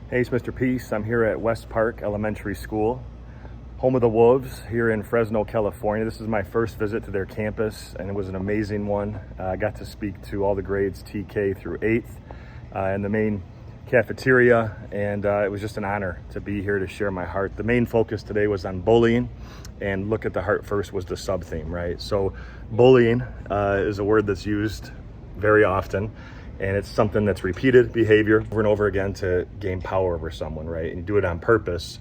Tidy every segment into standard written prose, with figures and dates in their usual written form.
Hey, it's Mr. Peace. I'm here at West Park Elementary School, home of the Wolves, here in Fresno, California. This is my first visit to their campus, and it was an amazing one. I got to speak to all the grades TK through 8th in the main cafeteria, and it was just an honor to be here to share my heart. The main focus today was on bullying, and Look at the Heart First was the sub-theme, right? So bullying is a word that's used very often, and it's something that's repeated behavior over and over again to gain power over someone, right? And you do it on purpose.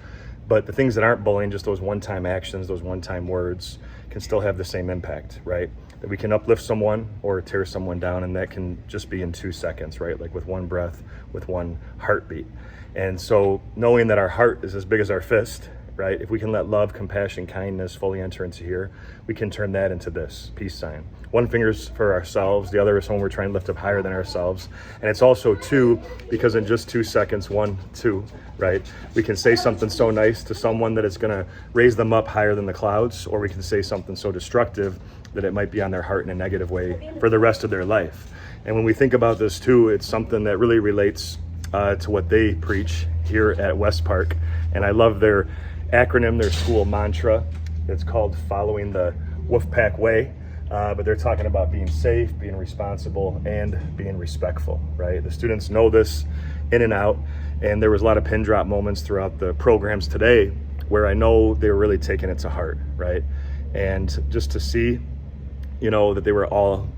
But the things that aren't bullying, just those one-time actions, those one-time words, can still have the same impact, right? That we can uplift someone or tear someone down, and that can just be in 2 seconds, right? Like with one breath, with one heartbeat. And so knowing that our heart is as big as our fist, right? If we can let love, compassion, kindness fully enter into here, we can turn that into this peace sign. One finger's for ourselves, the other is when we're trying to lift up higher than ourselves. And it's also two, because in just 2 seconds, 1, 2, right? We can say something so nice to someone that it's gonna raise them up higher than the clouds, or we can say something so destructive that it might be on their heart in a negative way for the rest of their life. And when we think about this too, it's something that really relates to what they preach here at West Park. And I love their acronym, their school mantra. It's called Following the Wolfpack Way. But they're talking about being safe, being responsible, and being respectful, right? The students know this in and out, and there was a lot of pin drop moments throughout the programs today where I know they were really taking it to heart, right? And just to see, that they were all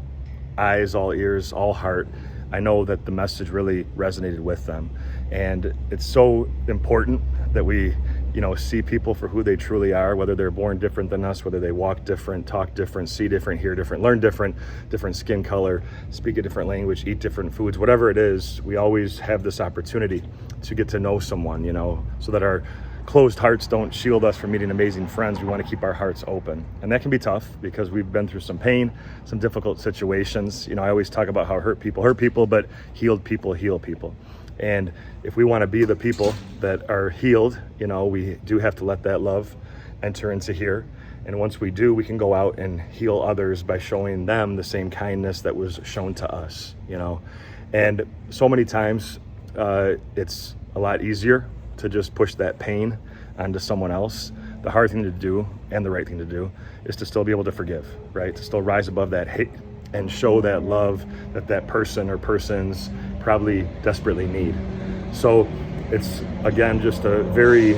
eyes, all ears, all heart, I know that the message really resonated with them. And it's so important that we see people for who they truly are, whether they're born different than us, whether they walk different, talk different, see different, hear different, learn different skin color, speak a different language, eat different foods, whatever it is. We always have this opportunity to get to know someone, so that our closed hearts don't shield us from meeting amazing friends. We want to keep our hearts open. And that can be tough because we've been through some pain, some difficult situations. I always talk about how hurt people, but healed people heal people. And if we want to be the people that are healed, we do have to let that love enter into here. And once we do, we can go out and heal others by showing them the same kindness that was shown to us, And so many times it's a lot easier to just push that pain onto someone else. The hard thing to do and the right thing to do is to still be able to forgive, right? To still rise above that hate and show that love that person or persons probably desperately need. So it's, again, just a very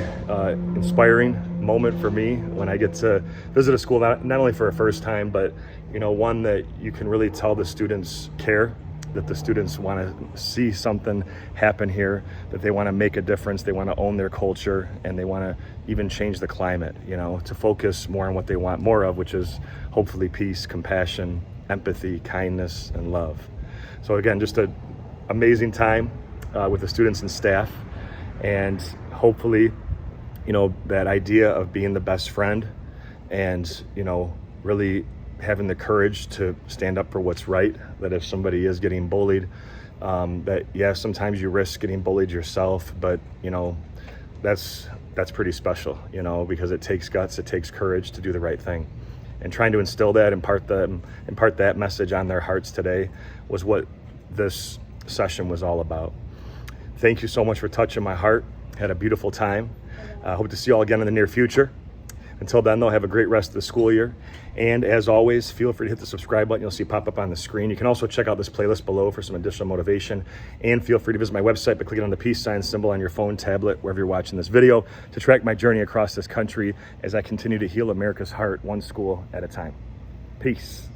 inspiring moment for me when I get to visit a school, not only for a first time, but one that you can really tell the students care, that the students want to see something happen here, that they want to make a difference, they want to own their culture, and they want to even change the climate, to focus more on what they want more of, which is hopefully peace, compassion, empathy, kindness, and love. So again, just an amazing time with the students and staff, and hopefully, that idea of being the best friend and, really having the courage to stand up for what's right, that if somebody is getting bullied, that sometimes you risk getting bullied yourself, but that's pretty special, because it takes guts, it takes courage to do the right thing. And trying to instill that, impart that message on their hearts today was what this session was all about. Thank you so much for touching my heart. Had a beautiful time. Hope to see you all again in the near future. Until then, though, have a great rest of the school year. And as always, feel free to hit the subscribe button you'll see pop up on the screen. You can also check out this playlist below for some additional motivation. And feel free to visit my website by clicking on the peace sign symbol on your phone, tablet, wherever you're watching this video, to track my journey across this country as I continue to heal America's heart one school at a time. Peace.